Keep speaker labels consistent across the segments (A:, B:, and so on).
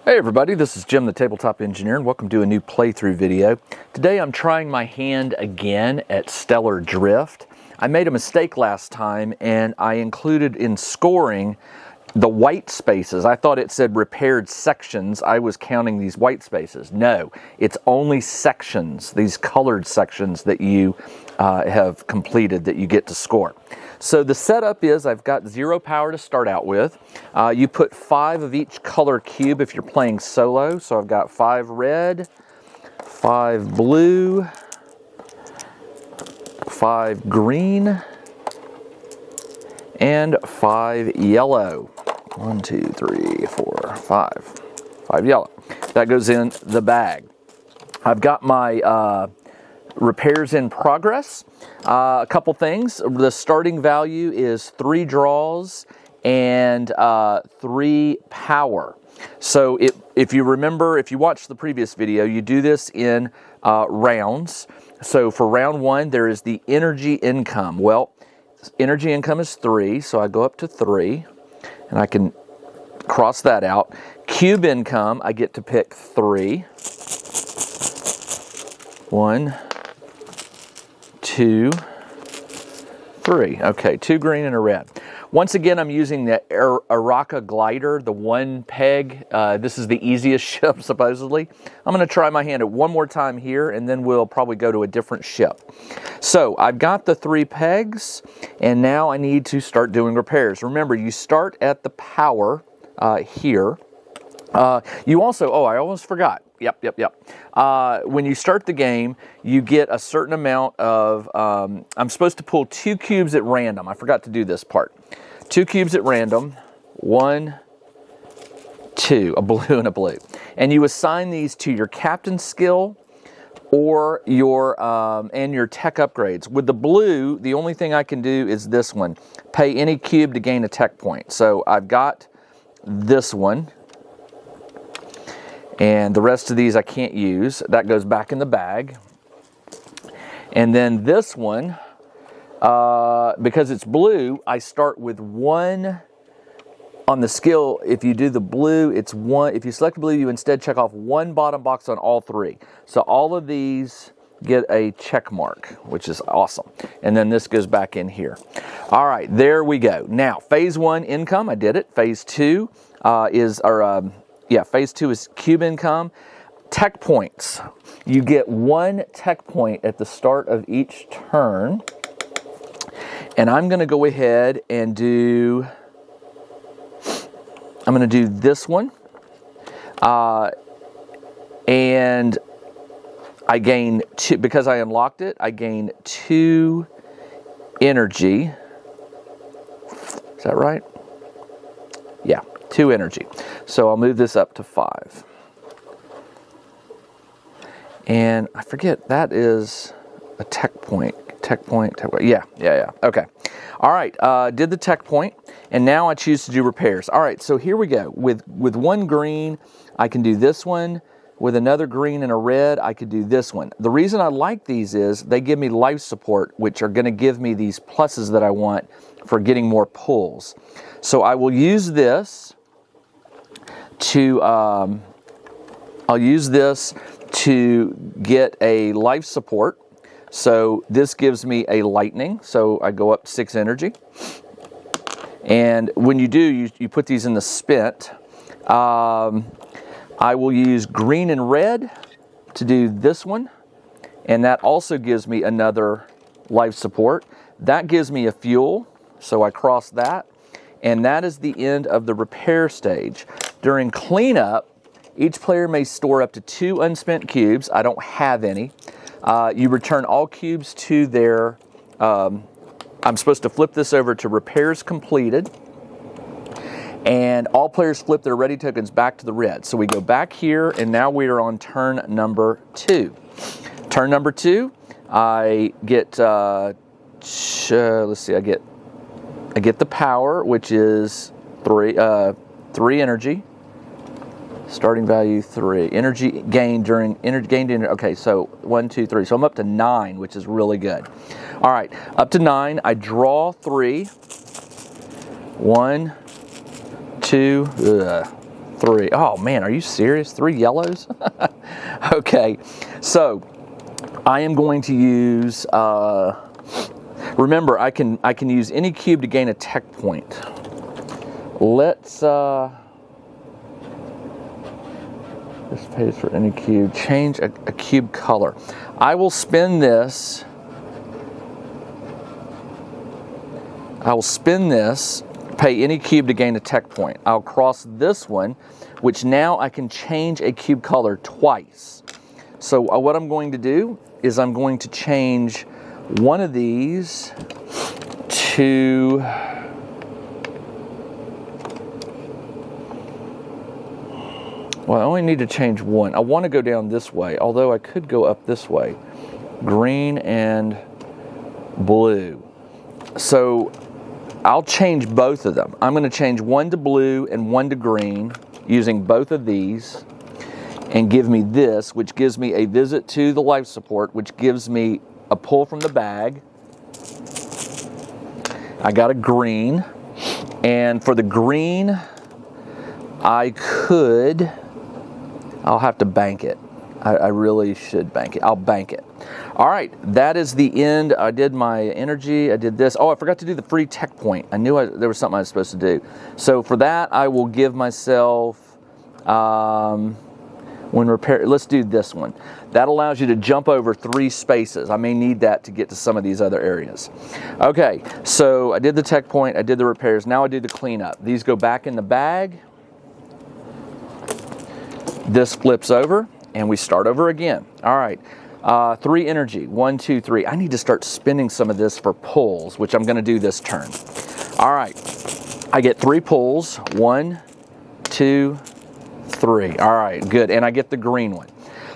A: Hey everybody, this is Jim the Tabletop Engineer and welcome to a new playthrough video. Today I'm trying my hand again at Stellar Drift. I made a mistake last time and I included in scoring the white spaces. I thought it said repaired sections. I was counting these white spaces. No, it's only sections, these colored sections that you have completed that you get to score. So the setup is I've got 0 power to start out with. You put 5 of each color cube if you're playing solo. So I've got 5 red, 5 blue, 5 green, and 5 yellow. 1, 2, 3, 4, 5. 5 yellow. That goes in the bag. I've got my repairs in progress. A couple things. The starting value is 3 draws and 3 power. So if you remember, if you watched the previous video, you do this in rounds. So for round 1, there is the energy income. Well, energy income is 3, so I go up to 3, and I can cross that out. Cube income, I get to pick 3. 1, 2, 3. Okay, 2 green and a red. Once again, I'm using the Araka glider, the 1 peg. This is the easiest ship, supposedly. I'm going to try my hand at one more time here, and then we'll probably go to a different ship. So I've got the 3 pegs, and now I need to start doing repairs. Remember, you start at the power here. You also, oh, I almost forgot. Yep. When you start the game, you get a certain amount of, I'm supposed to pull 2 cubes at random. I forgot to do this part. 2 cubes at random, 1, 2, a blue and a blue. And you assign these to your captain skill or your, and your tech upgrades. With the blue, the only thing I can do is this one. Pay any cube to gain a tech point. So I've got this one. And the rest of these I can't use. That goes back in the bag. And then this one, because it's blue, I start with 1 on the skill. If you do the blue, it's 1. If you select blue, you instead check off 1 bottom box on all 3. So all of these get a check mark, which is awesome. And then this goes back in here. All right, there we go. Now, phase 1 income, I did it. Phase 2 phase 2 is cube income. Tech points. You get 1 tech point at the start of each turn. And I'm going to go ahead and do, I'm going to do this one. And I gain 2, because I unlocked it, I gain 2 energy. Is that right? Yeah, 2 energy. So I'll move this up to 5. And I forget, that is a tech point. Yeah. Okay. All right, did the tech point, and now I choose to do repairs. All right, so here we go. With 1 green, I can do this one. With another green and a red, I could do this one. The reason I like these is they give me life support, which are going to give me these pluses that I want for getting more pulls. So I will use this to, I'll use this to get a life support. So this gives me a lightning. So I go up to 6 energy. And when you do, you put these in the spent. I will use green and red to do this one. And that also gives me another life support. That gives me a fuel. So I cross that. And that is the end of the repair stage. During cleanup, each player may store up to 2 unspent cubes. I don't have any. You return all cubes to their, I'm supposed to flip this over to repairs completed. And all players flip their ready tokens back to the red. So we go back here, and now we are on turn number 2. Turn number 2, I get, let's see, I get the power, which is 3 energy. Starting value 3. Energy gained during okay, so 1, 2, 3. So I'm up to 9, which is really good. All right, up to 9. I draw 3. 1, 2, 3. Oh man, are you serious? 3 yellows? Okay, so I am going to use, remember I can use any cube to gain a tech point. Let's, this pays for any cube. Change a cube color. I will spin this. Pay any cube to gain a tech point. I'll cross this one, which now I can change a cube color twice. So what I'm going to do is I'm going to change one of these to, well, I only need to change one. I want to go down this way, although I could go up this way. Green and blue. So I'll change both of them. I'm going to change one to blue and one to green using both of these and give me this, which gives me a visit to the life support, which gives me a pull from the bag. I got a green, and for the green, I'll have to bank it. I really should bank it. I'll bank it. All right, that is the end. I did my energy. I did this. Oh, I forgot to do the free tech point. I knew there was something I was supposed to do. So for that, I will give myself, let's do this one. That allows you to jump over 3 spaces. I may need that to get to some of these other areas. Okay, so I did the tech point. I did the repairs. Now I do the cleanup. These go back in the bag. This flips over. And we start over again. All right, 3 energy, 1, 2, 3. I need to start spending some of this for pulls, which I'm gonna do this turn. All right, I get 3 pulls, 1, 2, 3. All right, good, and I get the green one.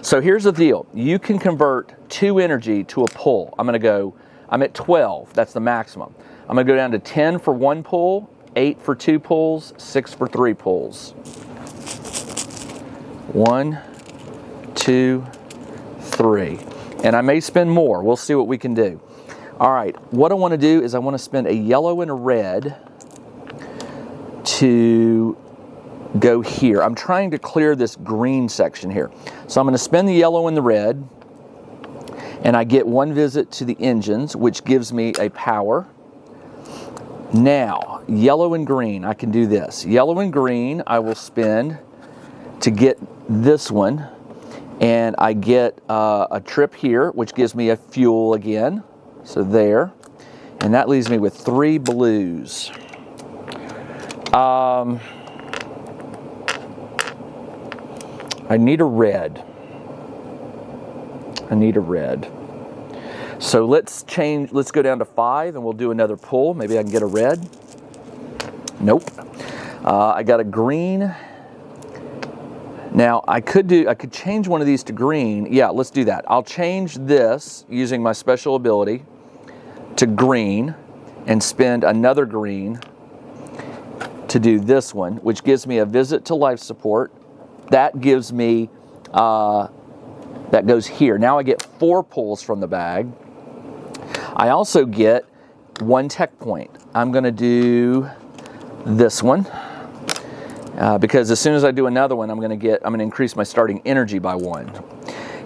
A: So here's the deal. You can convert 2 energy to a pull. I'm at 12, that's the maximum. I'm gonna go down to 10 for 1 pull, 8 for 2 pulls, 6 for 3 pulls. 1, 2, 3. And I may spend more. We'll see what we can do. All right, what I want to do is I want to spend a yellow and a red to go here. I'm trying to clear this green section here. So I'm going to spend the yellow and the red, and I get 1 visit to the engines, which gives me a power. Now, yellow and green, I can do this. Yellow and green, I will spend to get this one. And I get a trip here, which gives me a fuel again. So and that leaves me with 3 blues. I need a red. So let's go down to 5 and we'll do another pull. Maybe I can get a red. Nope. I got a green. Now, I could change one of these to green. Yeah, let's do that. I'll change this using my special ability to green and spend another green to do this one, which gives me a visit to life support. That gives me, that goes here. Now I get 4 pulls from the bag. I also get 1 tech point. I'm gonna do this one. Because as soon as I do another one, I'm going to increase my starting energy by 1.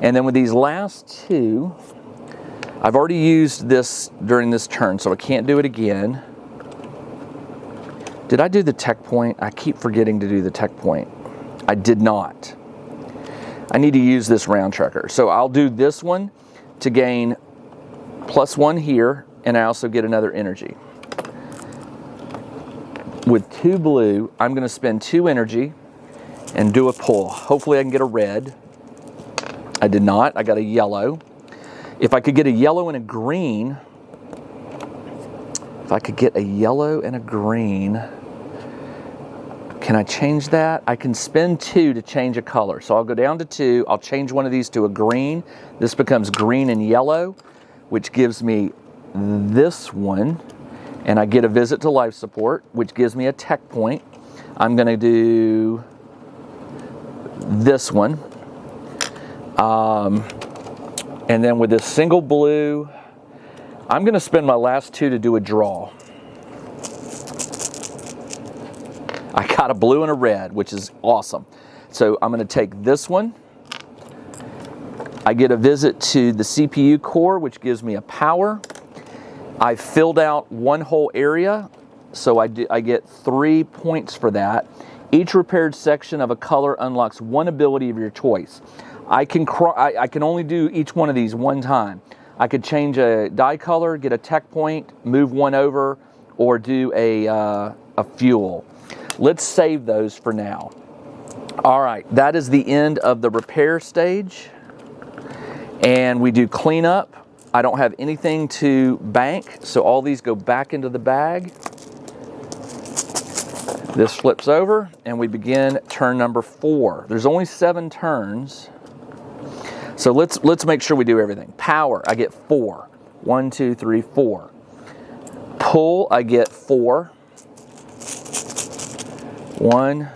A: And then with these last 2, I've already used this during this turn, so I can't do it again. Did I do the tech point? I keep forgetting to do the tech point. I did not. I need to use this round tracker. So I'll do this one to gain +1 here, and I also get another energy. With 2 blue, I'm going to spend 2 energy and do a pull. Hopefully I can get a red. I did not. I got a yellow. If I could get a yellow and a green, can I change that? I can spend 2 to change a color. So I'll go down to 2. I'll change one of these to a green. This becomes green and yellow, which gives me this one. And I get a visit to life support, which gives me a tech point. I'm going to do this one. And then with this single blue, I'm going to spend my last 2 to do a draw. I got a blue and a red, which is awesome. So I'm going to take this one. I get a visit to the CPU core, which gives me a power. I filled out one whole area, so I get 3 points for that. Each repaired section of a color unlocks one ability of your choice. I can only do each one of these one time. I could change a dye color, get a tech point, move one over, or do a fuel. Let's save those for now. All right, that is the end of the repair stage. And we do cleanup. I don't have anything to bank, so all these go back into the bag. This flips over, and we begin turn number 4. There's only 7 turns. So let's make sure we do everything. Power, I get 4. 1, 2, 3, 4. Pull, I get 4. 1,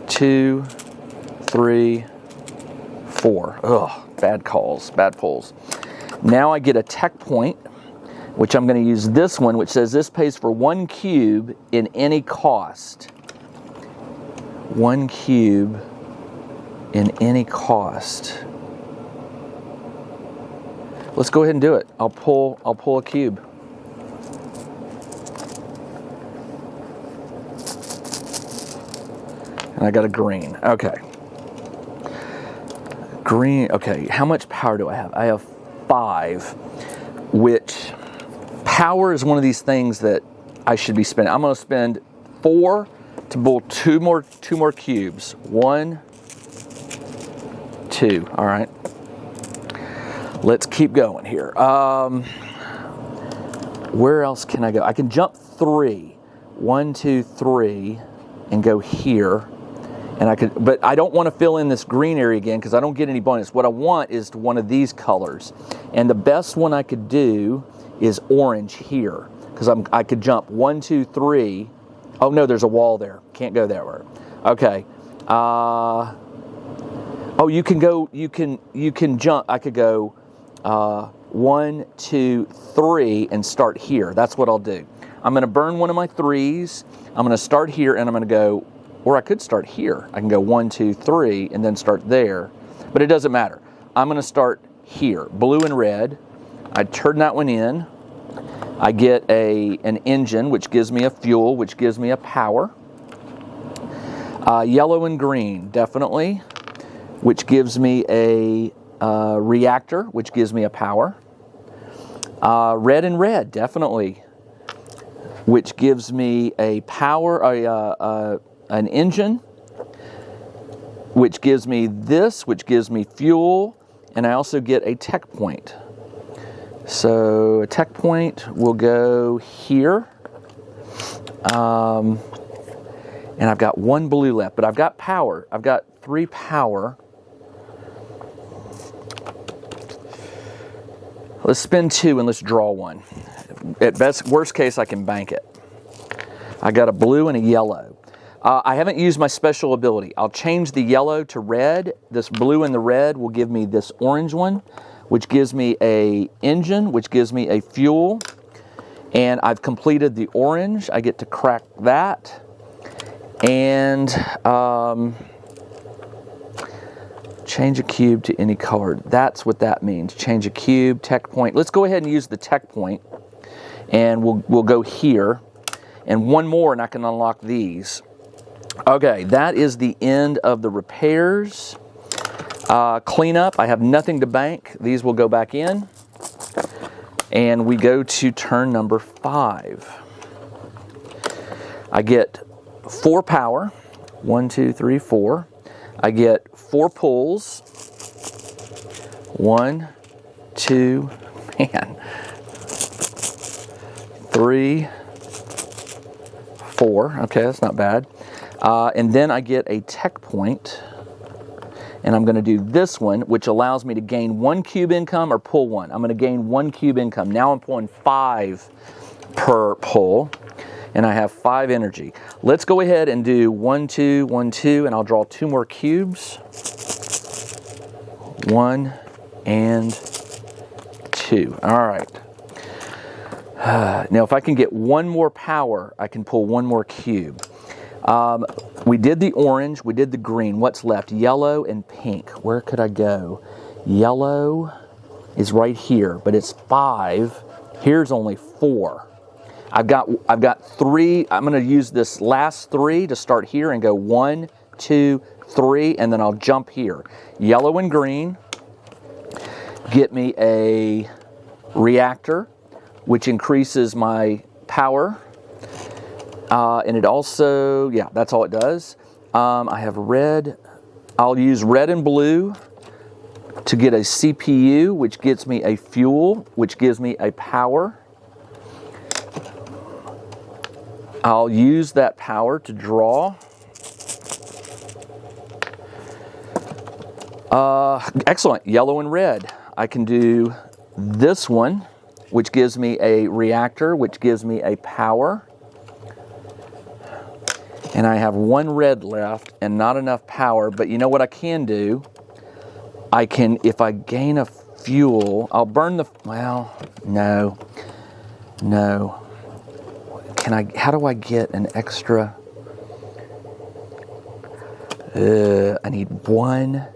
A: 2, 3, 4. Ugh, bad calls, bad pulls. Now I get a tech point, which I'm going to use this one, which says this pays for 1 cube in any cost. 1 cube in any cost. Let's go ahead and do it. I'll pull a cube. And I got a green. Okay. Green. Okay. How much power do I have? I have 5, which power is one of these things that I should be spending. I'm going to spend 4 to pull two more cubes. 1, 2. All right. Let's keep going here. Where else can I go? I can jump 3. 1, 2, 3, and go here. And I could, but I don't want to fill in this green area again because I don't get any bonus. What I want is one of these colors. And the best one I could do is orange here because I could jump 1, 2, 3. Oh no, there's a wall there. Can't go that way. Okay. Oh, you can go. You can jump. I could go 1, 2, 3 and start here. That's what I'll do. I'm going to burn one of my 3s. I'm going to start here and I'm going to go. Or I could start here. I can go 1, 2, 3 and then start there. But it doesn't matter. I'm going to start here. Blue and red. I turn that one in. I get an engine, which gives me a fuel, which gives me a power. Yellow and green, definitely, which gives me a reactor, which gives me a power. Red and red, definitely, which gives me a power, an engine, which gives me this, which gives me fuel, and I also get a tech point. So a tech point will go here. And I've got 1 blue left, but I've got power. I've got 3 power. Let's spend 2 and let's draw 1. At best, worst case, I can bank it. I got a blue and a yellow. I haven't used my special ability. I'll change the yellow to red. This blue and the red will give me this orange one, which gives me a engine, which gives me a fuel. And I've completed the orange. I get to crack that. And change a cube to any color. That's what that means. Change a cube, tech point. Let's go ahead and use the tech point. And we'll go here. And 1 more and I can unlock these. Okay, that is the end of the repairs. Cleanup, I have nothing to bank. These will go back in. And we go to turn number 5. I get 4 power. 1, 2, 3, 4. I get 4 pulls. 1, 2, man. 3, 4. Okay, that's not bad. And then I get a tech point. And I'm going to do this one, which allows me to gain 1 cube income or pull 1. I'm going to gain 1 cube income. Now I'm pulling 5 per pull. And I have 5 energy. Let's go ahead and do 1, 2, 1, 2, and I'll draw 2 more cubes. 1 and 2. All right. Now, if I can get 1 more power, I can pull 1 more cube. We did the orange, we did the green. What's left? Yellow and pink. Where could I go? Yellow is right here, but it's 5. Here's only 4. I've got 3. I'm going to use this last 3 to start here and go 1, 2, 3, and then I'll jump here. Yellow and green get me a reactor, which increases my power. And it also, yeah, that's all it does. I have red. I'll use red and blue to get a CPU, which gets me a fuel, which gives me a power. I'll use that power to draw. Excellent, yellow and red. I can do this one, which gives me a reactor, which gives me a power. And I have 1 red left and not enough power, but you know what I can do? I can, if I gain a fuel, I'll burn the, well, no. How do I get an extra? I need 1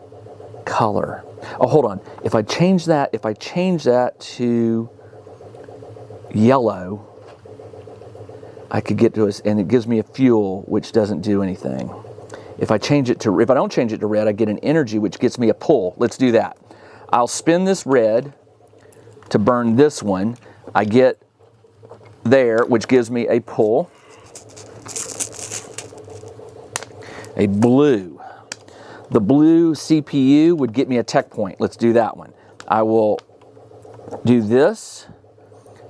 A: color. Oh, hold on. If I change that to yellow, I could get to us, and it gives me a fuel, which doesn't do anything. If I don't change it to red, I get an energy, which gets me a pull. Let's do that. I'll spin this red to burn this one. I get there, which gives me a pull. A blue. The blue CPU would get me a tech point. Let's do that one. I will do this,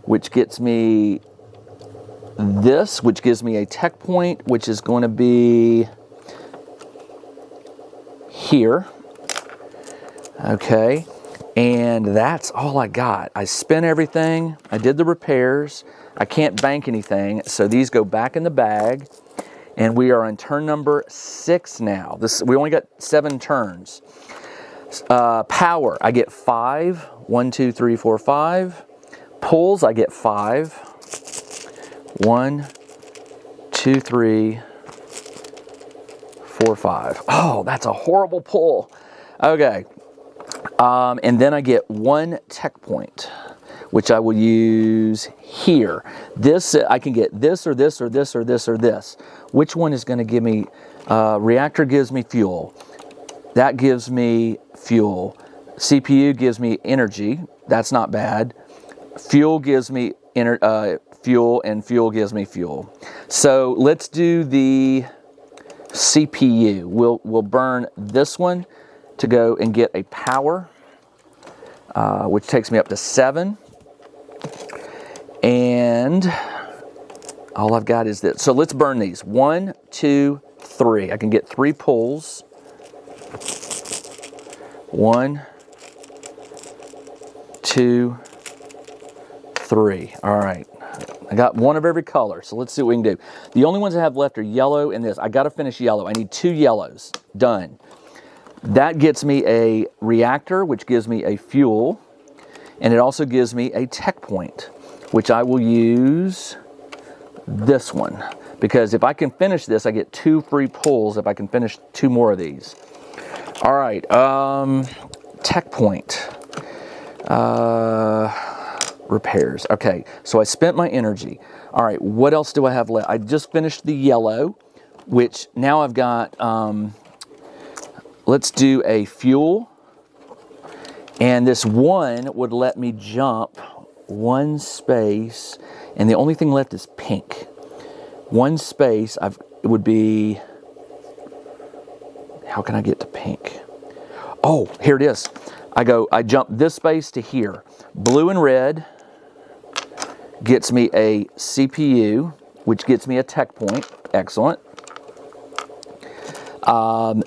A: which gets me this, which gives me a tech point, which is going to be here. Okay, and that's all I got. I spent everything. I did the repairs. I can't bank anything, so these go back in the bag. And we are on turn number 6 now. We only got 7 turns. Power, I get 5. 1, 2, 3, 4, 5. Pulls, I get 5. 1, 2, 3, 4, 5. Oh, that's a horrible pull. Okay. And then I get 1 tech point, which I will use here. This, I can get this or this or this or this or this. Which one is going to give me, reactor gives me fuel. That gives me fuel. CPU gives me energy. That's not bad. Fuel gives me fuel, and fuel gives me fuel. So let's do the CPU. We'll burn this one to go and get a power, which takes me up to 7. And all I've got is this. So let's burn these. 1, 2, 3. I can get 3 pulls. 1, 2, 3. All right. I got 1 of every color, so let's see what we can do. The only ones I have left are yellow and this. I got to finish yellow. I need 2 yellows. Done. That gets me a reactor, which gives me a fuel, and it also gives me a tech point, which I will use this one, because if I can finish this, I get 2 free pulls if I can finish 2 more of these. All right, tech point. Repairs. Okay, so I spent my energy. All right, what else do I have left? I just finished the yellow, which now I've got, let's do a fuel. And this 1 would let me jump 1 space, and the only thing left is pink. 1 space, it would be, how can I get to pink? Oh, here it is. I jump this space to here. Blue and red gets me a CPU, which gets me a tech point. Excellent.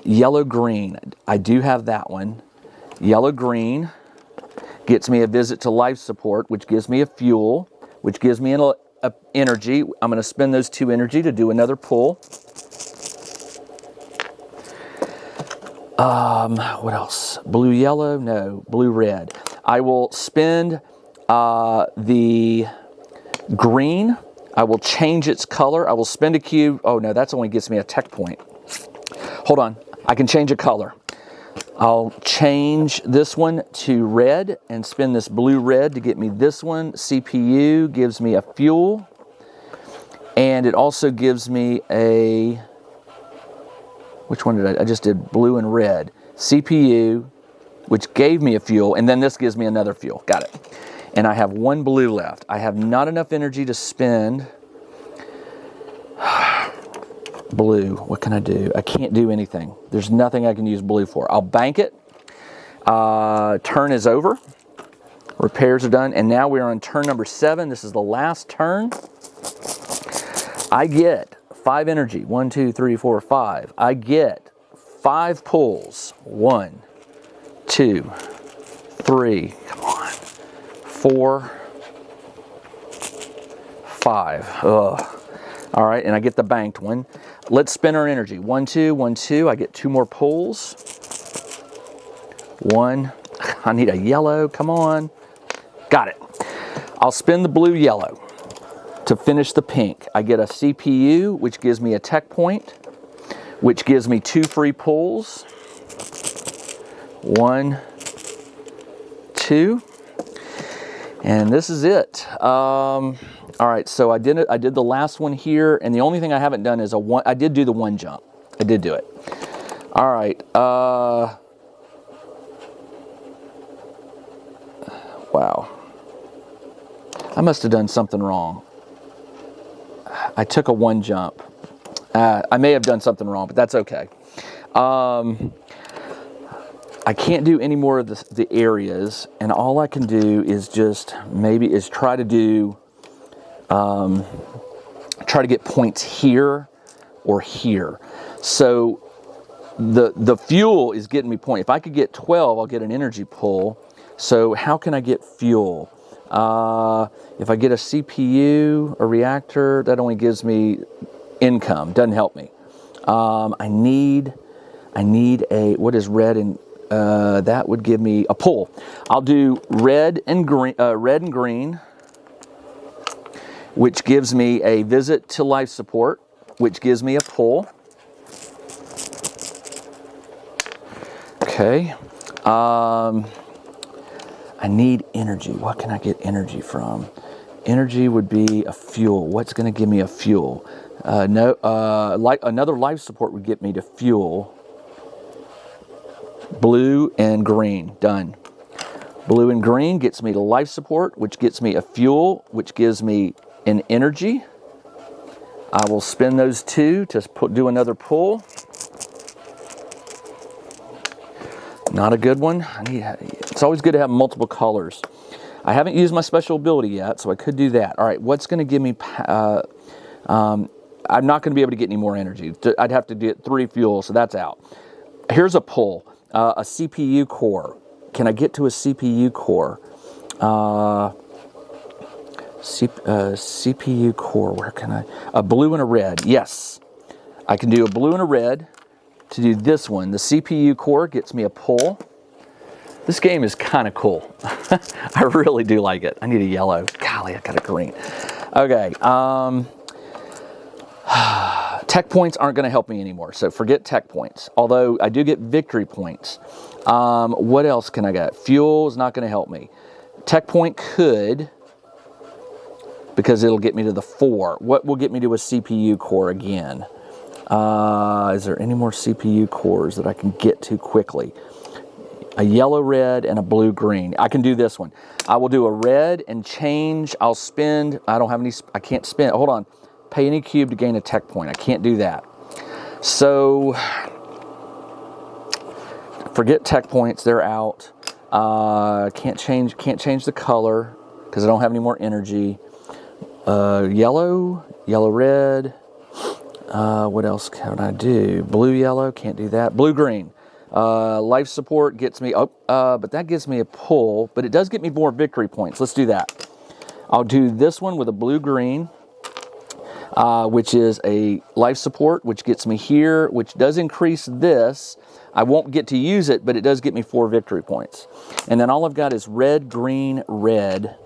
A: Yellow-green, I do have that one. Yellow-green gets me a visit to life support, which gives me a fuel, which gives me an energy. I'm going to spend those 2 energy to do another pull. What else? Blue-yellow? No. Blue-red. I will spend the green I will change its color. I will spend a cube. Oh no, that's only gets me a tech point. Hold on, I can change a color. I'll change this one to red and spin this blue red to get me this one. CPU gives me a fuel. And it also gives me a, which one did I just did blue and red. CPU, which gave me a fuel, and then this gives me another fuel. Got it. And I have one blue left. I have not enough energy to spend. Blue, what can I do? I can't do anything. There's nothing I can use blue for. I'll bank it. Turn is over. Repairs are done. And now we're on turn number 7. This is the last turn. I get 5 energy. 1, 2, 3, 4, 5. I get 5 pulls. 1, 2, 3. Come on. 4, 5. Ugh. All right, and I get the banked one. Let's spin our energy. 1, 2, 1, 2. I get 2 more pulls. 1. I need a yellow. Come on. Got it. I'll spin the blue yellow to finish the pink. I get a CPU, which gives me a tech point, which gives me 2 free pulls. 1, 2. And this is it. All right, so I did the last one here, and the only thing I haven't done is I did do the 1 jump. I did do it. All right. Wow. I must have done something wrong. I took a 1 jump. I may have done something wrong, but that's okay. I can't do any more of the areas, and all I can do is just try to do, try to get points here or here. So the fuel is getting me points. If I could get 12, I'll get an energy pull. So how can I get fuel? If I get a CPU, a reactor, that only gives me income. Doesn't help me. I need a, what is red and that would give me a pull. I'll do red and green, which gives me a visit to life support, which gives me a pull. Okay. I need energy. What can I get energy from? Energy would be a fuel. What's going to give me a fuel? Another life support would get me to fuel. Blue and green, done. Blue and green gets me to life support, which gets me a fuel, which gives me an energy. I will spin those 2 to do another pull. Not a good one. It's always good to have multiple colors. I haven't used my special ability yet, so I could do that. All right, what's going to give me... I'm not going to be able to get any more energy. I'd have to get 3 fuels, so that's out. Here's a pull. A CPU core. Can I get to a CPU core? CPU core, where can I? A blue and a red. Yes. I can do a blue and a red to do this one. The CPU core gets me a pull. This game is kind of cool. I really do like it. I need a yellow. Golly, I got a green. Okay. Tech points aren't going to help me anymore, so forget tech points. Although I do get victory points. What else can I get? Fuel is not going to help me. Tech point could, because it'll get me to the 4. What will get me to a CPU core again? Is there any more CPU cores that I can get to quickly? A yellow red and a blue green. I can do this one. I will do a red and change. I'll spend. I don't have any. I can't spend. Hold on. Pay any cube to gain a tech point. I can't do that. So forget tech points. They're out. Can't change the color because I don't have any more energy. Yellow, red. What else can I do? Blue, yellow. Can't do that. Blue, green. Life support gets me up, but that gives me a pull. But it does get me more victory points. Let's do that. I'll do this one with a blue, green. Which is a life support, which gets me here, which does increase this. I won't get to use it, but it does get me 4 victory points. And then all I've got is red, green, red,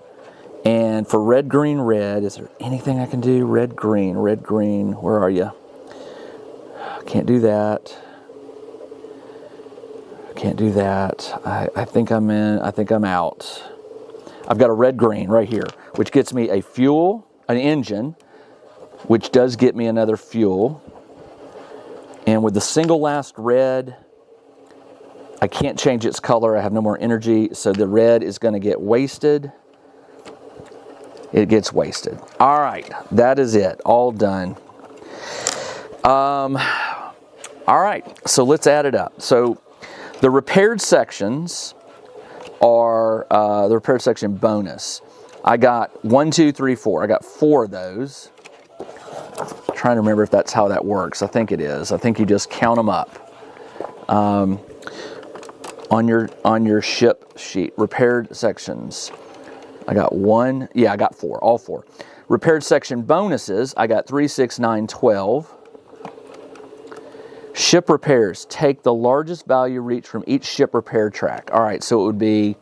A: And for red, green, red, is there anything I can do? Red, green, where are you? Can't do that. Can't do that. I think I'm in, I think I'm out. I've got a red, green right here, which gets me a fuel, an engine, which does get me another fuel. And with the single last red, I can't change its color. I have no more energy, so the red is going to get wasted. It gets wasted. All right, that is it. All done. All right, so let's add it up. So the repaired sections are the repaired section bonus. I got 1, 2, 3, 4. I got 4 of those. I'm trying to remember if that's how that works. I think it is. I think you just count them up. On your ship sheet, repaired sections. I got 1, yeah, I got 4, all 4. Repaired section bonuses, I got 3, 6, 9, 12. Ship repairs, take the largest value reached from each ship repair track. All right, so it would be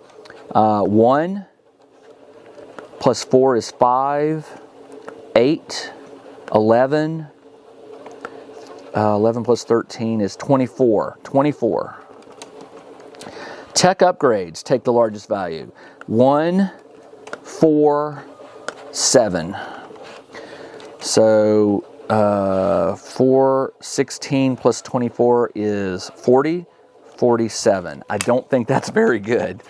A: 1 plus 4 is 5, 8, 11, 11 plus 13 is 24. 24. Tech upgrades, take the largest value. 1, 4, 7. So 4, 16 plus 24 is 40, 47. I don't think that's very good.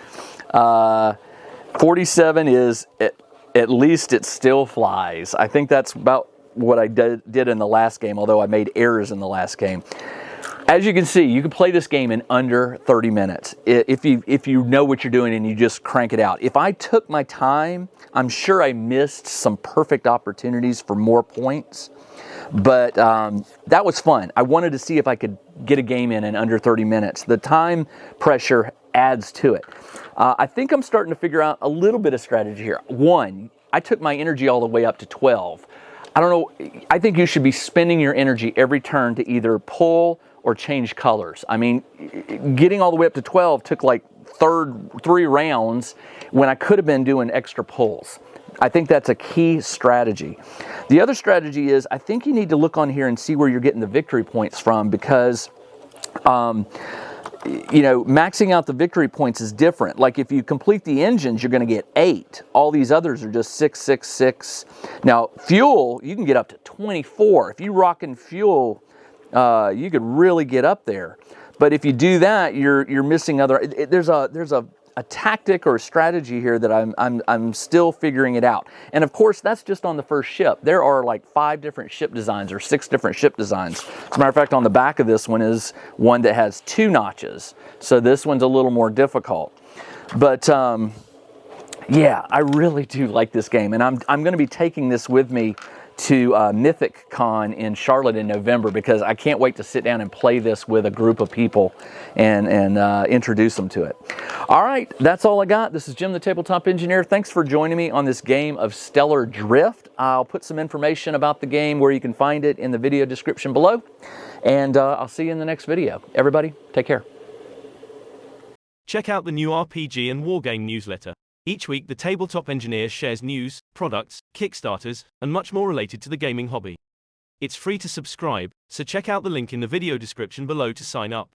A: 47 is, at least it still flies. I think that's about what I did in the last game, although I made errors in the last game. As you can see, you can play this game in under 30 minutes if you know what you're doing and you just crank it out. If I took my time, I'm sure I missed some perfect opportunities for more points, but that was fun. I wanted to see if I could get a game in under 30 minutes. The time pressure adds to it. I think I'm starting to figure out a little bit of strategy here. 1, I took my energy all the way up to 12. I don't know, I think you should be spending your energy every turn to either pull or change colors. I mean, getting all the way up to 12 took like 3 rounds when I could have been doing extra pulls. I think that's a key strategy. The other strategy is, I think you need to look on here and see where you're getting the victory points from, because you know, maxing out the victory points is different. Like if you complete the engines, you're going to get 8. All these others are just 6, 6, 6. Now, fuel, you can get up to 24. If you rockin' fuel, you could really get up there. But if you do that, you're missing other. There's a tactic or a strategy here that I'm still figuring it out. And of course, that's just on the first ship. There are like 5 different ship designs or 6 different ship designs. As a matter of fact, on the back of this one is one that has 2 notches. So this one's a little more difficult. But yeah, I really do like this game, and I'm going to be taking this with me to Mythic Con in Charlotte in November, because I can't wait to sit down and play this with a group of people and introduce them to it. All right, that's all I got. This is Jim the Tabletop Engineer. Thanks for joining me on this game of Stellar Drift. I'll put some information about the game, where you can find it, in the video description below, and I'll see you in the next video. Everybody, take care.
B: Check out the new RPG and Wargame newsletter. Each week, the Tabletop Engineer shares news, products, Kickstarters, and much more related to the gaming hobby. It's free to subscribe, so check out the link in the video description below to sign up.